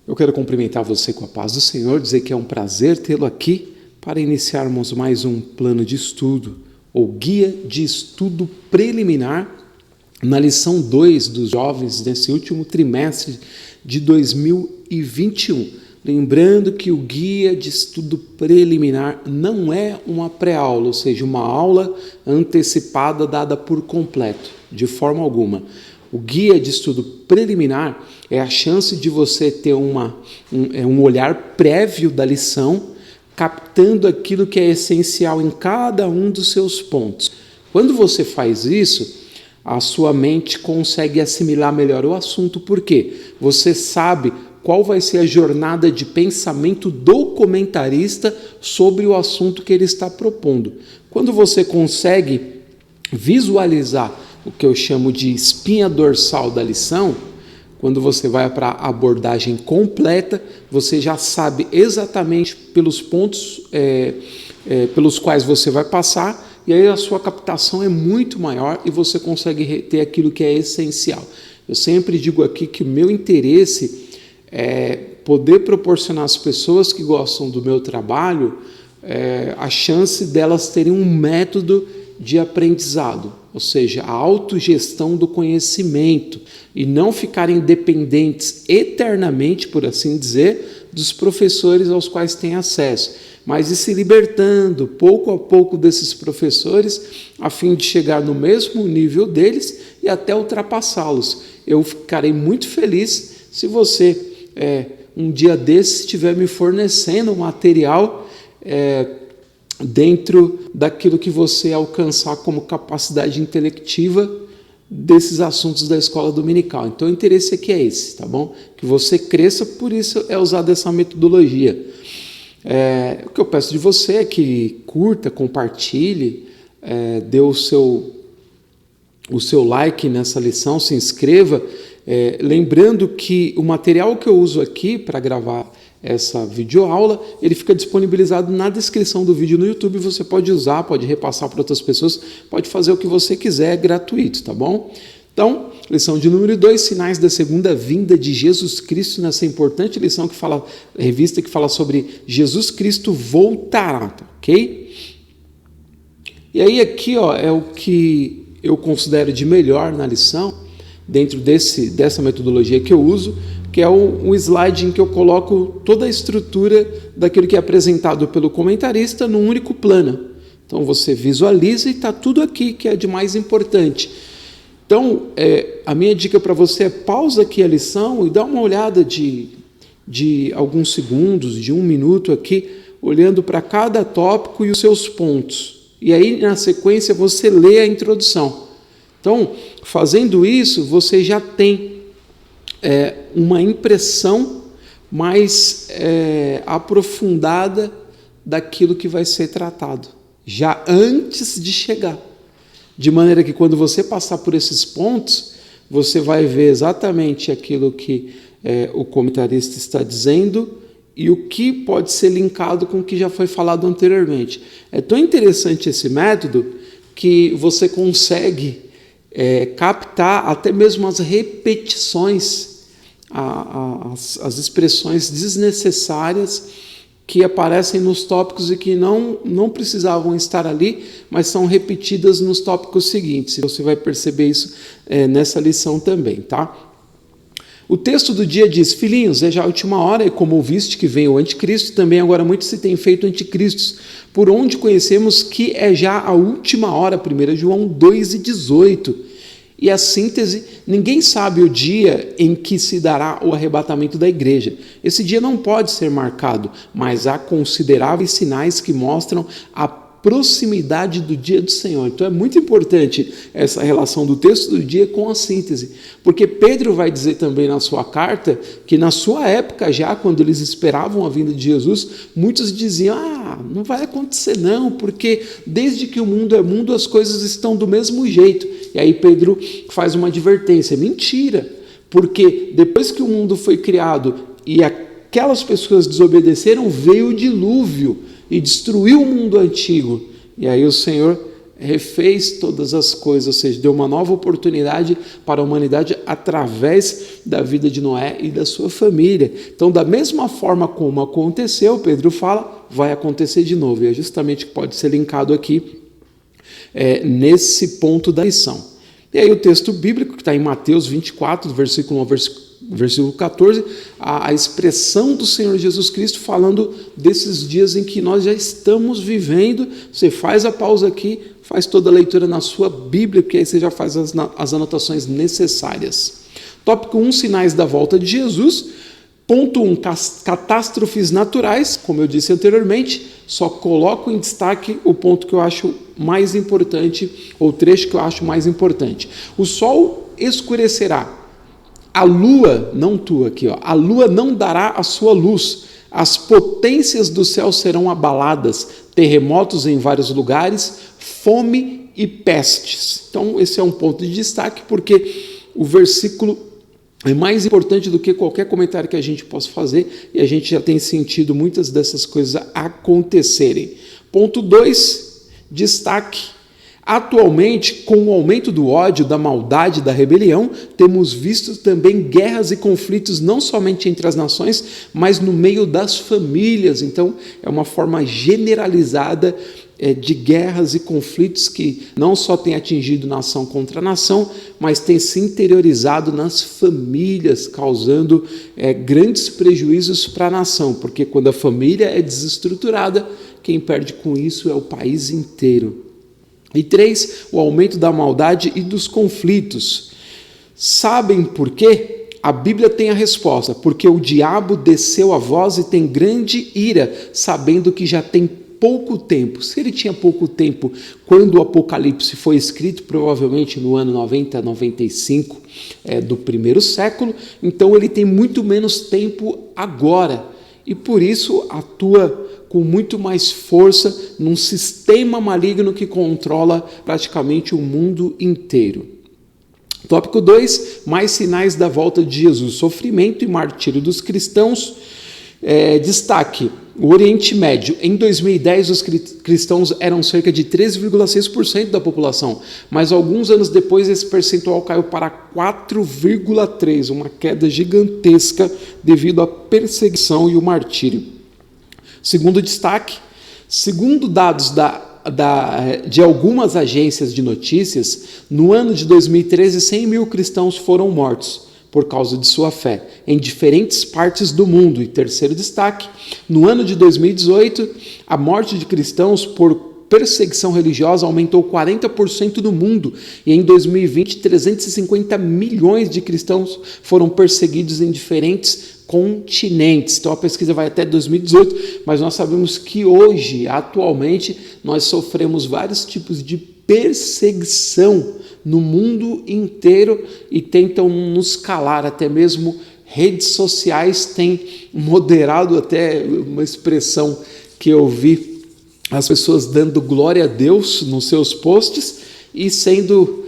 Eu quero cumprimentar você com a paz do Senhor, dizer que é um prazer tê-lo aqui para iniciarmos mais um plano de estudo, ou guia de estudo preliminar, na lição 2 dos jovens nesse último trimestre de 2021. Lembrando que o guia de estudo preliminar não é uma pré-aula, ou seja, uma aula antecipada dada por completo, de forma alguma. O guia de estudo preliminar é a chance de você ter um olhar prévio da lição, captando aquilo que é essencial em cada um dos seus pontos. Quando você faz isso, a sua mente consegue assimilar melhor o assunto, porque você sabe qual vai ser a jornada de pensamento do comentarista sobre o assunto que ele está propondo. Quando você consegue visualizar o que eu chamo de espinha dorsal da lição, quando você vai para a abordagem completa, você já sabe exatamente pelos pontos pelos quais você vai passar, e aí a sua captação é muito maior e você consegue reter aquilo que é essencial. Eu sempre digo aqui que o meu interesse é poder proporcionar às pessoas que gostam do meu trabalho a chance delas terem um método de aprendizado, ou seja, a autogestão do conhecimento, e não ficarem dependentes eternamente, por assim dizer, dos professores aos quais têm acesso, mas ir se libertando pouco a pouco desses professores, a fim de chegar no mesmo nível deles e até ultrapassá-los. Eu ficarei muito feliz se você, um dia desses, estiver me fornecendo material dentro daquilo que você alcançar como capacidade intelectiva desses assuntos da escola dominical. Então o interesse aqui é esse, tá bom? Que você cresça, por isso é usar essa metodologia. O que eu peço de você é que curta, compartilhe, dê o seu like nessa lição, se inscreva, lembrando que o material que eu uso aqui para gravar essa videoaula, ele fica disponibilizado na descrição do vídeo no YouTube, você pode usar, pode repassar para outras pessoas, pode fazer o que você quiser, é gratuito, tá bom? Então, lição de número 2, sinais da segunda vinda de Jesus Cristo, nessa importante lição revista que fala sobre Jesus Cristo voltará, tá, ok? E aí aqui é o que eu considero de melhor na lição, dentro dessa metodologia que eu uso, que é um slide em que eu coloco toda a estrutura daquilo que é apresentado pelo comentarista num único plano. Então você visualiza e está tudo aqui que é de mais importante. Então, a minha dica para você é pausa aqui a lição e dá uma olhada de alguns segundos, de 1 minuto aqui, olhando para cada tópico e os seus pontos. E aí, na sequência, você lê a introdução. Então, fazendo isso, você já tem uma impressão mais aprofundada daquilo que vai ser tratado, já antes de chegar. De maneira que quando você passar por esses pontos, você vai ver exatamente aquilo que o comentarista está dizendo e o que pode ser linkado com o que já foi falado anteriormente. É tão interessante esse método que você consegue captar até mesmo as repetições, as expressões desnecessárias que aparecem nos tópicos e que não precisavam estar ali, mas são repetidas nos tópicos seguintes. Você vai perceber isso nessa lição também, tá? O texto do dia diz: filhinhos, é já a última hora, e como ouviste que vem o anticristo, também agora muito se tem feito anticristos, por onde conhecemos que é já a última hora, 1 João 2,18. E a síntese: ninguém sabe o dia em que se dará o arrebatamento da igreja. Esse dia não pode ser marcado, mas há consideráveis sinais que mostram a proximidade do dia do Senhor. Então é muito importante essa relação do texto do dia com a síntese, porque Pedro vai dizer também na sua carta que na sua época já, quando eles esperavam a vinda de Jesus, muitos diziam: não vai acontecer não, porque desde que o mundo é mundo as coisas estão do mesmo jeito. E aí Pedro faz uma advertência: mentira, porque depois que o mundo foi criado e aquelas pessoas desobedeceram, veio o dilúvio e destruiu o mundo antigo. E aí o Senhor refez todas as coisas, ou seja, deu uma nova oportunidade para a humanidade através da vida de Noé e da sua família. Então, da mesma forma como aconteceu, Pedro fala, vai acontecer de novo, e é justamente o que pode ser linkado aqui nesse ponto da lição. E aí o texto bíblico, que está em Mateus 24, versículo 1 ao versículo 14, a expressão do Senhor Jesus Cristo falando desses dias em que nós já estamos vivendo. Você faz a pausa aqui, faz toda a leitura na sua Bíblia, porque aí você já faz as anotações necessárias. Tópico 1, sinais da volta de Jesus. Ponto 1, catástrofes naturais, como eu disse anteriormente, só coloco em destaque o ponto que eu acho mais importante, ou o trecho que eu acho mais importante. O sol escurecerá, a lua, não tu aqui, a lua não dará a sua luz, as potências do céu serão abaladas, terremotos em vários lugares, fome e pestes. Então esse é um ponto de destaque, porque o versículo é mais importante do que qualquer comentário que a gente possa fazer, e a gente já tem sentido muitas dessas coisas acontecerem. Ponto 2, destaque. Atualmente, com o aumento do ódio, da maldade, da rebelião, temos visto também guerras e conflitos não somente entre as nações, mas no meio das famílias. Então, é uma forma generalizada de guerras e conflitos que não só tem atingido nação contra nação, mas tem se interiorizado nas famílias, causando grandes prejuízos para a nação, porque quando a família é desestruturada, quem perde com isso é o país inteiro. E 3, o aumento da maldade e dos conflitos. Sabem por quê? A Bíblia tem a resposta, porque o diabo desceu a voz e tem grande ira, sabendo que já tem pouco tempo. Se ele tinha pouco tempo quando o Apocalipse foi escrito, provavelmente no ano 90, 95 do primeiro século, então ele tem muito menos tempo agora, e por isso atua com muito mais força num sistema maligno que controla praticamente o mundo inteiro. Tópico 2, mais sinais da volta de Jesus, sofrimento e martírio dos cristãos. Destaque, o Oriente Médio. Em 2010, os cristãos eram cerca de 13,6% da população, mas alguns anos depois esse percentual caiu para 4,3%, uma queda gigantesca devido à perseguição e o martírio. Segundo destaque, segundo dados de algumas agências de notícias, no ano de 2013, 100 mil cristãos foram mortos por causa de sua fé, em diferentes partes do mundo. E terceiro destaque, no ano de 2018, a morte de cristãos por perseguição religiosa aumentou 40% no mundo, e em 2020, 350 milhões de cristãos foram perseguidos em diferentes continentes. Então a pesquisa vai até 2018, mas nós sabemos que hoje, atualmente, nós sofremos vários tipos de perseguição no mundo inteiro e tentam nos calar, até mesmo redes sociais têm moderado, até uma expressão que eu vi, as pessoas dando glória a Deus nos seus posts e sendo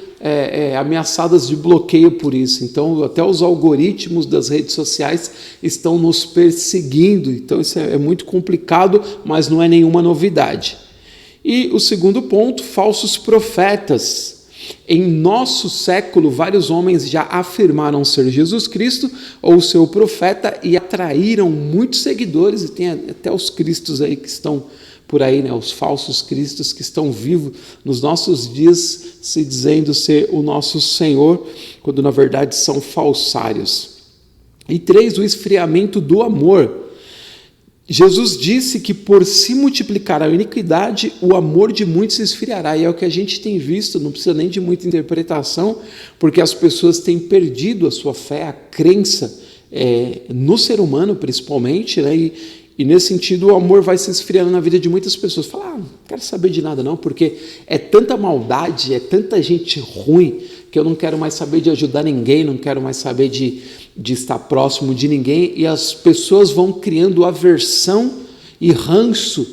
ameaçadas de bloqueio por isso. Então, até os algoritmos das redes sociais estão nos perseguindo. Então, isso é muito complicado, mas não é nenhuma novidade. E o segundo ponto, falsos profetas. Em nosso século, vários homens já afirmaram ser Jesus Cristo ou seu profeta e atraíram muitos seguidores, e tem até os cristos aí que estão por aí, né, os falsos cristos que estão vivos nos nossos dias, se dizendo ser o nosso Senhor, quando na verdade são falsários. E 3, o esfriamento do amor. Jesus disse que por se multiplicar a iniquidade, o amor de muitos se esfriará, e é o que a gente tem visto, não precisa nem de muita interpretação, porque as pessoas têm perdido a sua fé, a crença no ser humano principalmente, né, e nesse sentido o amor vai se esfriando na vida de muitas pessoas. Fala, não quero saber de nada não, porque é tanta maldade, é tanta gente ruim, que eu não quero mais saber de ajudar ninguém, não quero mais saber de estar próximo de ninguém, e as pessoas vão criando aversão e ranço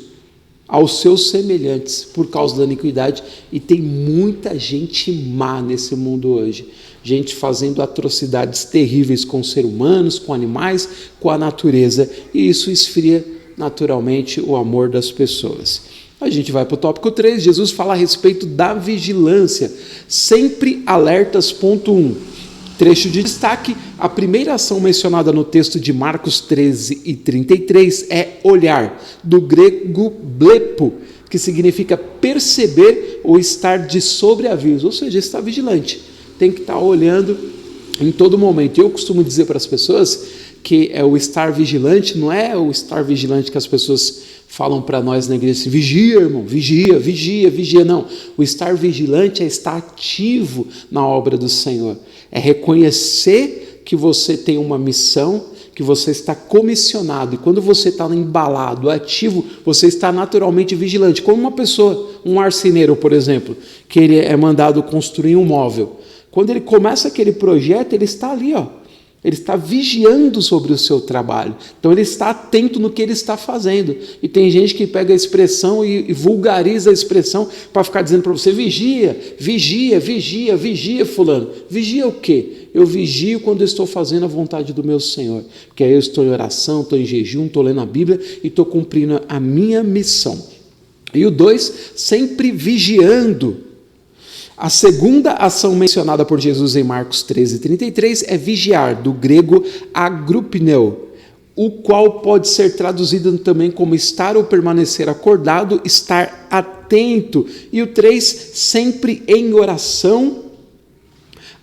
aos seus semelhantes por causa da iniquidade, e tem muita gente má nesse mundo hoje, gente fazendo atrocidades terríveis com seres humanos, com animais, com a natureza, e isso esfria naturalmente o amor das pessoas. A gente vai para o tópico 3, Jesus fala a respeito da vigilância, sempre alertas, ponto 1. Trecho de destaque, a primeira ação mencionada no texto de Marcos 13:33 é olhar, do grego blepo, que significa perceber ou estar de sobreaviso, ou seja, estar vigilante, tem que estar olhando em todo momento. Eu costumo dizer para as pessoas que o estar vigilante não é o estar vigilante que as pessoas falam para nós na igreja assim, vigia, irmão, vigia, vigia, vigia. Não, o estar vigilante é estar ativo na obra do Senhor, é reconhecer que você tem uma missão, que você está comissionado, e quando você está embalado, ativo, você está naturalmente vigilante, como uma pessoa, um marceneiro, por exemplo, que ele é mandado construir um móvel. Quando ele começa aquele projeto, ele está ali, ele está vigiando sobre o seu trabalho. Então ele está atento no que ele está fazendo. E tem gente que pega a expressão e vulgariza a expressão para ficar dizendo para você, vigia, vigia, vigia, vigia, fulano. Vigia o quê? Eu vigio quando eu estou fazendo a vontade do meu Senhor. Porque aí eu estou em oração, estou em jejum, estou lendo a Bíblia e estou cumprindo a minha missão. E o 2, sempre vigiando. A segunda ação mencionada por Jesus em Marcos 13:33 é vigiar, do grego agrupneu, o qual pode ser traduzido também como estar ou permanecer acordado, estar atento. E o 3, sempre em oração.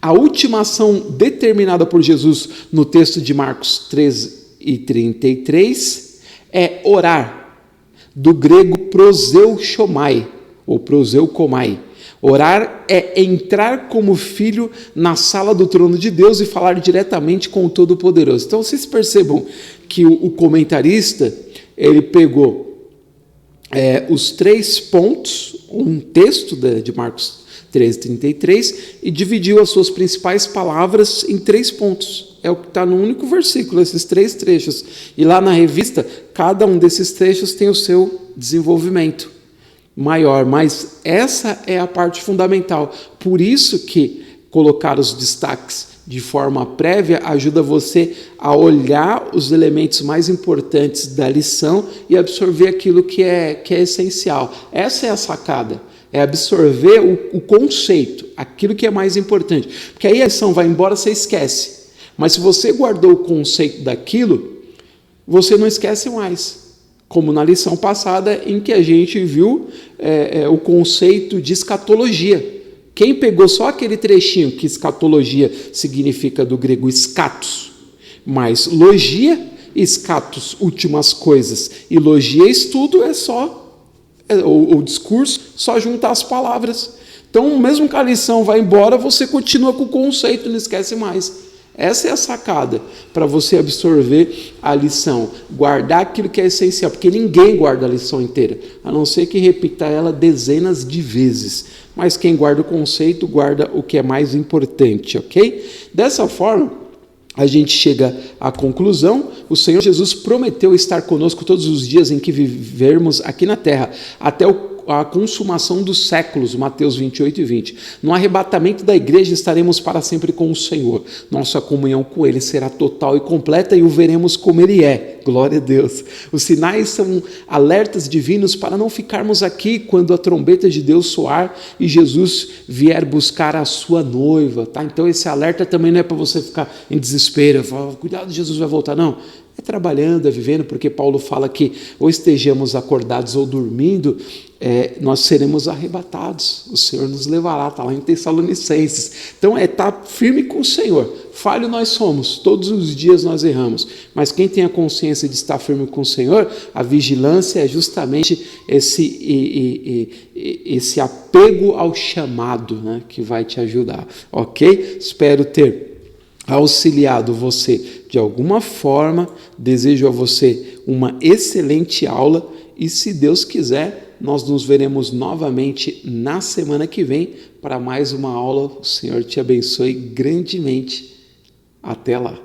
A última ação determinada por Jesus no texto de Marcos 13:33 é orar, do grego proseuchomai, ou proseukomai. Orar é entrar como filho na sala do trono de Deus e falar diretamente com o Todo-Poderoso. Então vocês percebam que o comentarista, ele pegou os 3 pontos, um texto de Marcos 13:33, e dividiu as suas principais palavras em 3 pontos. É o que está no único versículo, esses 3 trechos. E lá na revista, cada um desses trechos tem o seu desenvolvimento maior, mas essa é a parte fundamental. Por isso que colocar os destaques de forma prévia ajuda você a olhar os elementos mais importantes da lição e absorver aquilo que é essencial. Essa é a sacada, é absorver o conceito, aquilo que é mais importante. Porque aí a lição vai embora, você esquece. Mas se você guardou o conceito daquilo, você não esquece mais. Como na lição passada, em que a gente viu o conceito de escatologia. Quem pegou só aquele trechinho que escatologia significa do grego escatos, mas logia, escatos, últimas coisas, e logia, estudo, é só, o discurso, só juntar as palavras. Então, mesmo que a lição vá embora, você continua com o conceito, não esquece mais. Essa é a sacada para você absorver a lição, guardar aquilo que é essencial, porque ninguém guarda a lição inteira, a não ser que repita ela dezenas de vezes, mas quem guarda o conceito, guarda o que é mais importante, ok? Dessa forma, a gente chega à conclusão, o Senhor Jesus prometeu estar conosco todos os dias em que vivermos aqui na terra, até a consumação dos séculos, Mateus 28:20. No arrebatamento da igreja estaremos para sempre com o Senhor. Nossa comunhão com Ele será total e completa e o veremos como Ele é. Glória a Deus. Os sinais são alertas divinos para não ficarmos aqui quando a trombeta de Deus soar e Jesus vier buscar a sua noiva. Tá? Então esse alerta também não é para você ficar em desespero, falar, cuidado, Jesus vai voltar. Não. É trabalhando, é vivendo, porque Paulo fala que ou estejamos acordados ou dormindo, nós seremos arrebatados, o Senhor nos levará, está lá em Tessalonicenses. Então estar firme com o Senhor. Falho nós somos, todos os dias nós erramos, mas quem tem a consciência de estar firme com o Senhor, a vigilância é justamente esse apego ao chamado, né, que vai te ajudar, ok? Espero ter auxiliado você de alguma forma, desejo a você uma excelente aula e, se Deus quiser, nós nos veremos novamente na semana que vem para mais uma aula. O Senhor te abençoe grandemente. Até lá.